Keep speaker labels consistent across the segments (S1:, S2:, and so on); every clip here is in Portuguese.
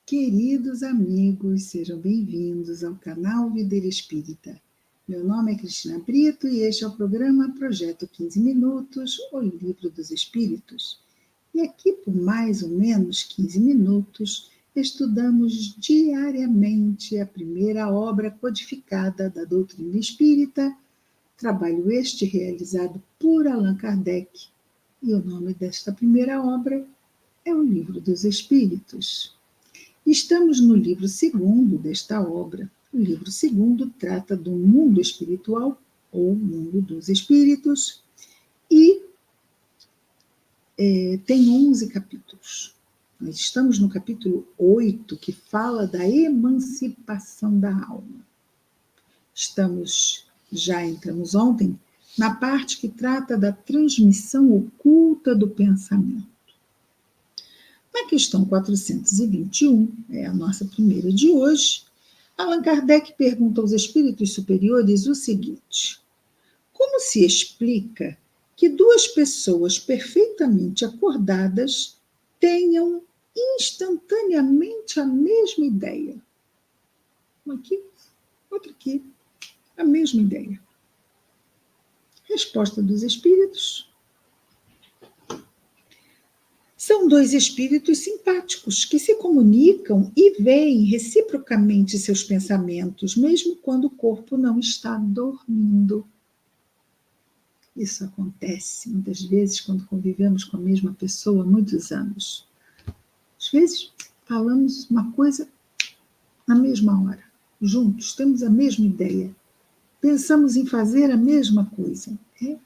S1: Queridos amigos, sejam bem-vindos ao canal Videira Espírita. Meu nome é Cristina Brito e este é o programa Projeto 15 Minutos, o Livro dos Espíritos. E aqui, por mais ou menos 15 minutos, estudamos diariamente a primeira obra codificada da doutrina espírita, trabalho este realizado por Allan Kardec. E o nome desta primeira obra é o Livro dos Espíritos. Estamos no livro segundo desta obra. O livro segundo trata do mundo espiritual, ou mundo dos espíritos, e tem 11 capítulos. Nós estamos no capítulo 8, que fala da emancipação da alma. Entramos ontem na parte que trata da transmissão oculta do pensamento. Na questão 421, é a nossa primeira de hoje, Allan Kardec pergunta aos espíritos superiores o seguinte: como se explica que duas pessoas perfeitamente acordadas tenham instantaneamente a mesma ideia? Uma aqui, outra aqui, a mesma ideia. Resposta dos espíritos: são dois espíritos simpáticos que se comunicam e veem reciprocamente seus pensamentos, mesmo quando o corpo não está dormindo. Isso acontece muitas vezes quando convivemos com a mesma pessoa há muitos anos. Às vezes falamos uma coisa na mesma hora, juntos, temos a mesma ideia, pensamos em fazer a mesma coisa. É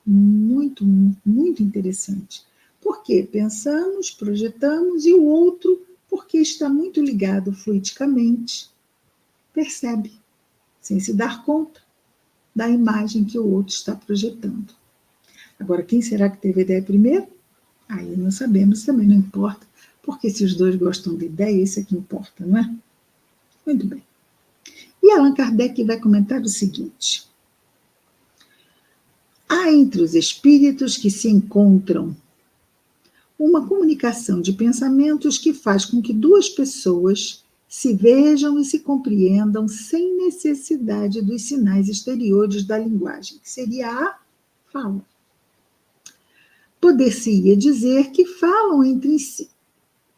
S1: muito, muito interessante. Porque pensamos, projetamos, e o outro, porque está muito ligado fluidicamente, percebe, sem se dar conta da imagem que o outro está projetando. Agora, quem será que teve a ideia primeiro? Aí não sabemos, também não importa, porque se os dois gostam da ideia, isso é que importa, não é? Muito bem. E Allan Kardec vai comentar o seguinte: há entre os espíritos que se encontram uma comunicação de pensamentos que faz com que duas pessoas se vejam e se compreendam sem necessidade dos sinais exteriores da linguagem, que seria a fala. Poder-se-ia dizer que falam entre si.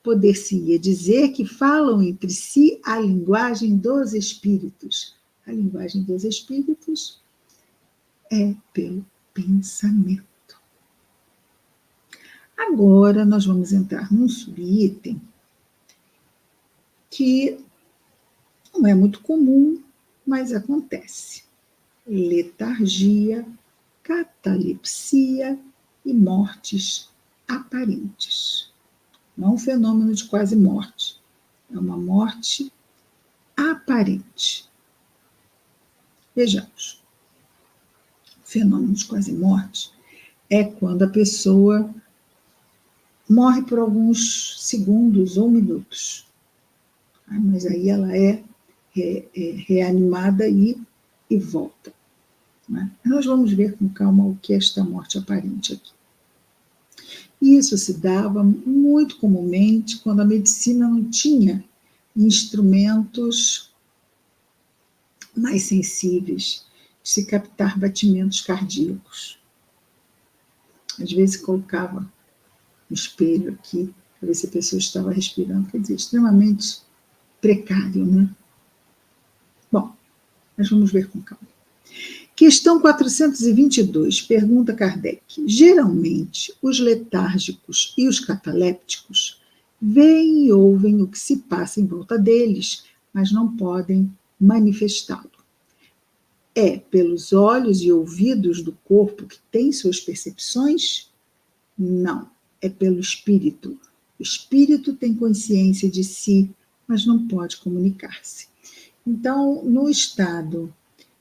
S1: Poder-se-ia dizer que falam entre si a linguagem dos espíritos. A linguagem dos espíritos é pelo pensamento. Agora nós vamos entrar num subitem que não é muito comum, mas acontece. Letargia, catalepsia e mortes aparentes. Não é um fenômeno de quase morte, é uma morte aparente. Vejamos. O fenômeno de quase morte é quando a pessoa morre por alguns segundos ou minutos. Mas aí ela é reanimada e volta. Nós vamos ver com calma o que é esta morte aparente aqui. Isso se dava muito comumente quando a medicina não tinha instrumentos mais sensíveis de se captar batimentos cardíacos. Às vezes colocava um espelho aqui para ver se a pessoa estava respirando, quer dizer, extremamente precário, né? Bom, nós vamos ver com calma. Questão 422, pergunta Kardec. Geralmente, os letárgicos e os catalépticos veem e ouvem o que se passa em volta deles, mas não podem manifestá-lo. É pelos olhos e ouvidos do corpo que tem suas percepções? Não, é pelo espírito. O espírito tem consciência de si, mas não pode comunicar-se. Então, no estado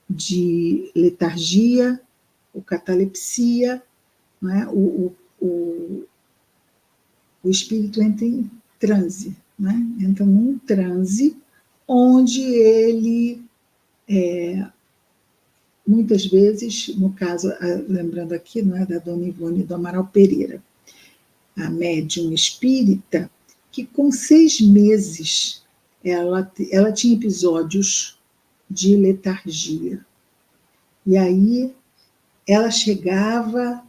S1: de letargia, ou catalepsia, né, o espírito entra em transe, né, entra num transe onde ele, muitas vezes, no caso, lembrando aqui, não é, da Dona Ivone do Amaral Pereira, a médium espírita, que com 6 meses ela tinha episódios de letargia. E aí ela chegava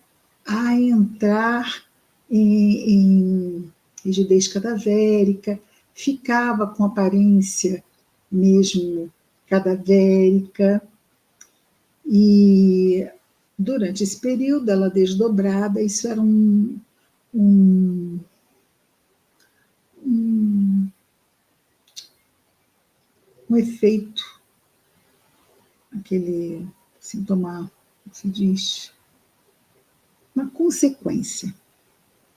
S1: a entrar em rigidez cadavérica, ficava com aparência mesmo cadavérica, e durante esse período ela desdobrada, isso era um efeito, aquele sintoma, como se diz, uma consequência,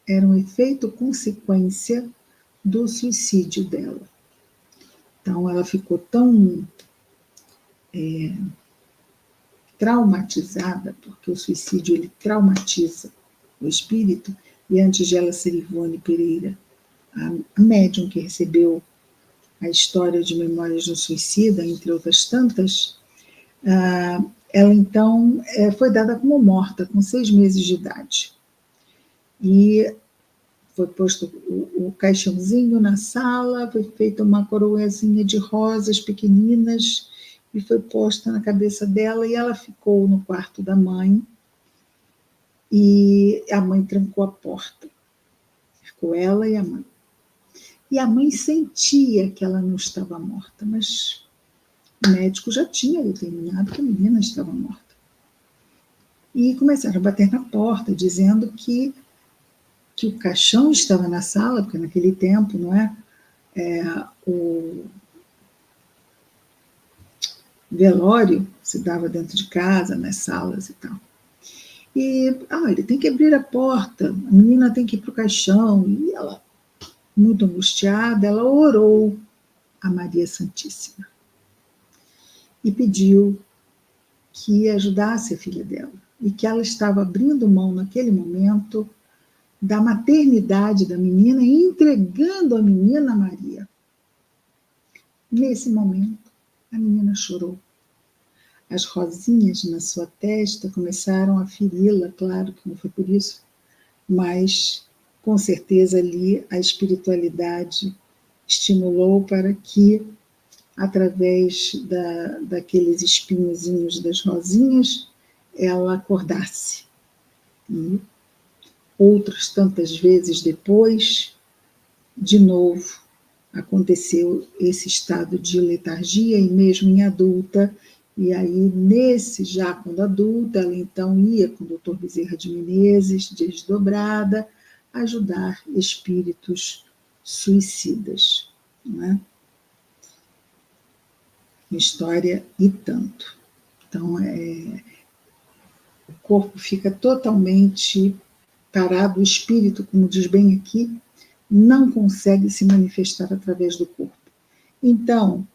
S1: era um efeito consequência do suicídio dela. Então ela ficou tão traumatizada, porque o suicídio ele traumatiza o espírito, e antes de ela ser Ivone Pereira, a médium que recebeu a história de Memórias de um Suicida, entre outras tantas, ela então foi dada como morta, com 6 meses de idade. E foi posto o caixãozinho na sala, foi feita uma coroazinha de rosas pequeninas e foi posta na cabeça dela, e ela ficou no quarto da mãe, e a mãe trancou a porta. Ficou ela e a mãe. E a mãe sentia que ela não estava morta, mas o médico já tinha determinado que a menina estava morta. E começaram a bater na porta, dizendo que o caixão estava na sala, porque naquele tempo, não é? O velório se dava dentro de casa, nas salas e tal. E, ele tem que abrir a porta, a menina tem que ir para o caixão. E ela, muito angustiada, ela orou a Maria Santíssima e pediu que ajudasse a filha dela, e que ela estava abrindo mão naquele momento da maternidade da menina e entregando a menina a Maria. Nesse momento, a menina chorou. As rosinhas na sua testa começaram a feri-la, claro que não foi por isso, mas com certeza ali a espiritualidade estimulou para que, através daqueles espinhozinhos das rosinhas, ela acordasse. E outras tantas vezes depois, de novo, aconteceu esse estado de letargia, e mesmo em adulta, e aí já quando adulta, ela então ia com o Dr. Bezerra de Menezes, desdobrada, ajudar espíritos suicidas. Não é? História e tanto. Então, o corpo fica totalmente parado, o espírito, como diz bem aqui, não consegue se manifestar através do corpo. Então,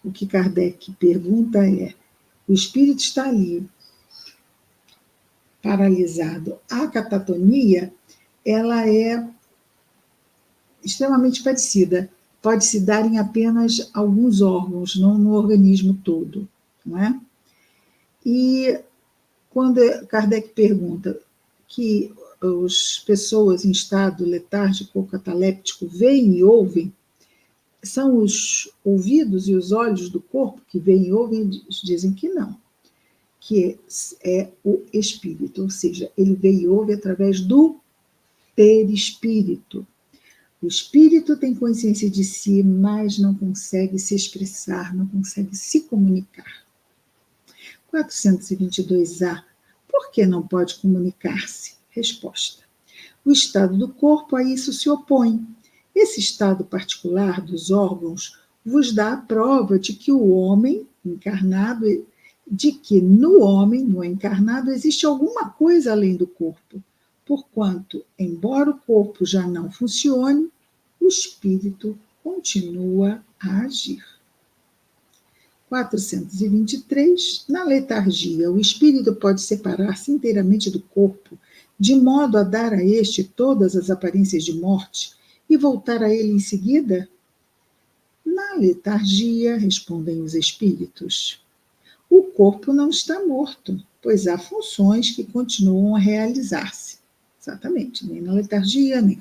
S1: o que Kardec pergunta é: o espírito está ali, paralisado. A catatonia, ela é extremamente parecida. Pode se dar em apenas alguns órgãos, não no organismo todo, não é? E quando Kardec pergunta que as pessoas em estado letárgico ou cataléptico veem e ouvem, são os ouvidos e os olhos do corpo que veem e ouvem? Dizem que não, que é o espírito, ou seja, ele vê e ouve através do perispírito. O espírito tem consciência de si, mas não consegue se expressar, não consegue se comunicar. 422A. Por que não pode comunicar-se? Resposta: o estado do corpo a isso se opõe. Esse estado particular dos órgãos vos dá a prova de que o homem encarnado, de que no homem, no encarnado, existe alguma coisa além do corpo, porquanto, embora o corpo já não funcione, o espírito continua a agir. 423. Na letargia, o espírito pode separar-se inteiramente do corpo, de modo a dar a este todas as aparências de morte e voltar a ele em seguida? Na letargia, respondem os espíritos, o corpo não está morto, pois há funções que continuam a realizar-se. Exatamente, nem na letargia, nem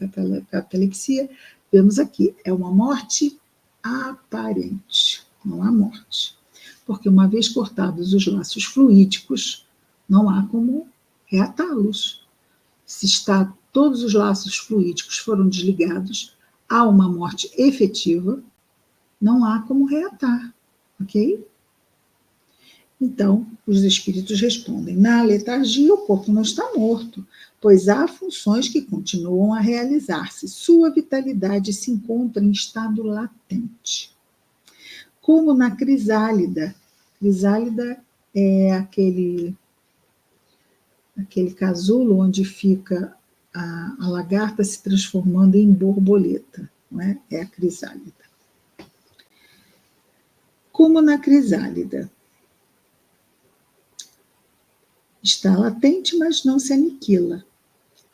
S1: catalepsia, vemos aqui, é uma morte aparente, não há morte. Porque uma vez cortados os laços fluídicos, não há como reatá-los. Se todos os laços fluídicos foram desligados, há uma morte efetiva, não há como reatar, ok? Então, os espíritos respondem, na letargia o corpo não está morto, pois há funções que continuam a realizar-se, sua vitalidade se encontra em estado latente. Como na crisálida. Crisálida é aquele casulo onde fica a lagarta se transformando em borboleta, não é? É a crisálida. Como na crisálida. Está latente, mas não se aniquila.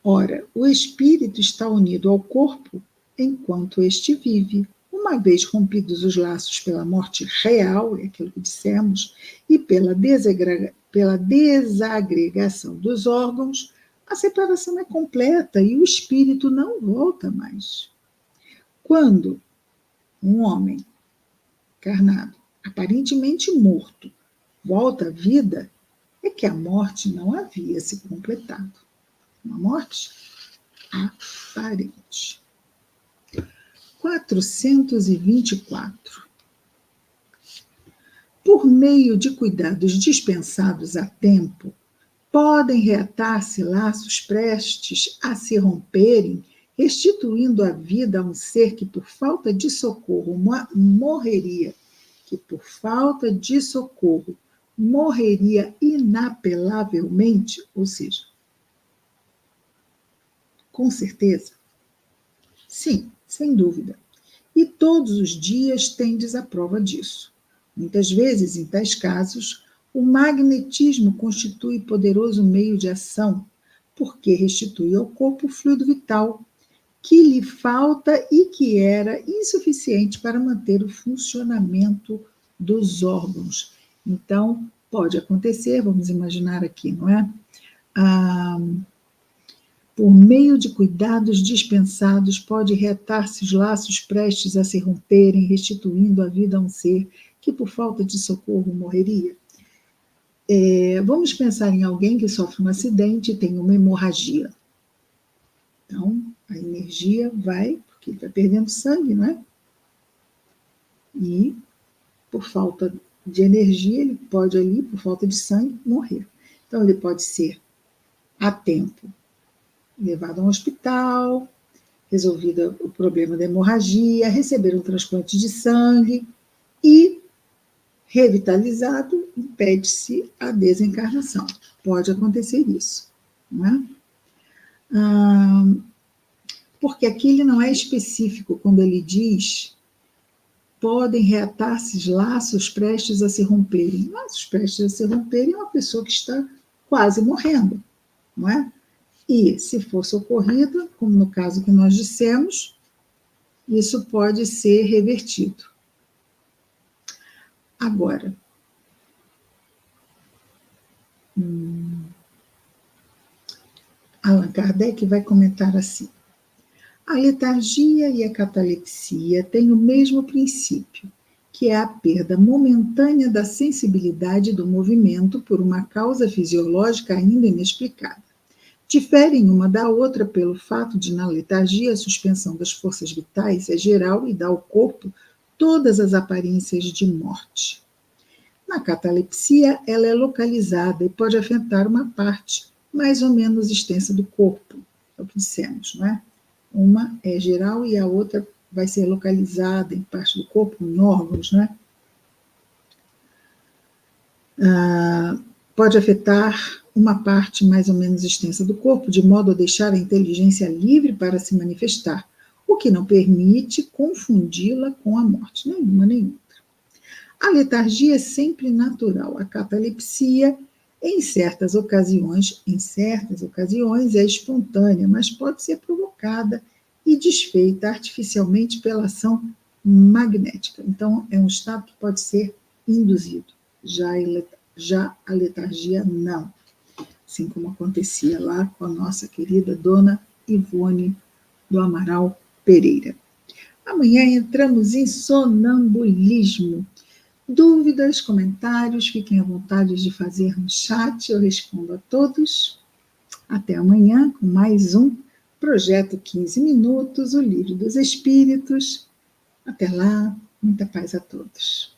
S1: Ora, o espírito está unido ao corpo enquanto este vive. Uma vez rompidos os laços pela morte real, é aquilo que dissemos, e pela desagregação dos órgãos, a separação é completa e o espírito não volta mais. Quando um homem encarnado, aparentemente morto, volta à vida, é que a morte não havia se completado. Uma morte aparente. 424. Por meio de cuidados dispensados a tempo, podem reatar-se laços prestes a se romperem, restituindo a vida a um ser que por falta de socorro morreria, inapelavelmente, ou seja, com certeza? Sim, sem dúvida. E todos os dias tendes a prova disso. Muitas vezes, em tais casos, o magnetismo constitui poderoso meio de ação, porque restitui ao corpo o fluido vital, que lhe falta e que era insuficiente para manter o funcionamento dos órgãos. Então, pode acontecer, vamos imaginar aqui, não é? Por meio de cuidados dispensados, pode reatar-se os laços prestes a se romperem, restituindo a vida a um ser que, por falta de socorro, morreria. Vamos pensar em alguém que sofre um acidente e tem uma hemorragia. Então, a energia vai, porque ele vai perdendo sangue, não é? E, por falta de energia, ele pode ali, por falta de sangue, morrer. Então, ele pode ser a tempo levado a um hospital, resolvido o problema da hemorragia, receber um transplante de sangue e, revitalizado, impede-se a desencarnação. Pode acontecer isso, não é? Porque aqui ele não é específico quando ele diz podem reatar-se laços prestes a se romperem. Laços prestes a se romperem é uma pessoa que está quase morrendo, não é? E, se for socorrida, como no caso que nós dissemos, isso pode ser revertido. Agora, Allan Kardec vai comentar assim: a letargia e a catalepsia têm o mesmo princípio, que é a perda momentânea da sensibilidade do movimento por uma causa fisiológica ainda inexplicada. Diferem uma da outra pelo fato de, na letargia, a suspensão das forças vitais é geral e dá ao corpo todas as aparências de morte. Na catalepsia, ela é localizada e pode afetar uma parte mais ou menos extensa do corpo, é o que dissemos, não é? Uma é geral e a outra vai ser localizada em parte do corpo, em órgãos, não é? Pode afetar uma parte mais ou menos extensa do corpo, de modo a deixar a inteligência livre para se manifestar, o que não permite confundi-la com a morte, nenhuma nem outra. A letargia é sempre natural, a catalepsia, em certas ocasiões é espontânea, mas pode ser provocada e desfeita artificialmente pela ação magnética. Então, é um estado que pode ser induzido, já a letargia não. Assim como acontecia lá com a nossa querida dona Ivone do Amaral Pereira. Amanhã entramos em sonambulismo. Dúvidas, comentários, fiquem à vontade de fazer no chat, eu respondo a todos. Até amanhã com mais um Projeto 15 Minutos, o Livro dos Espíritos. Até lá, muita paz a todos.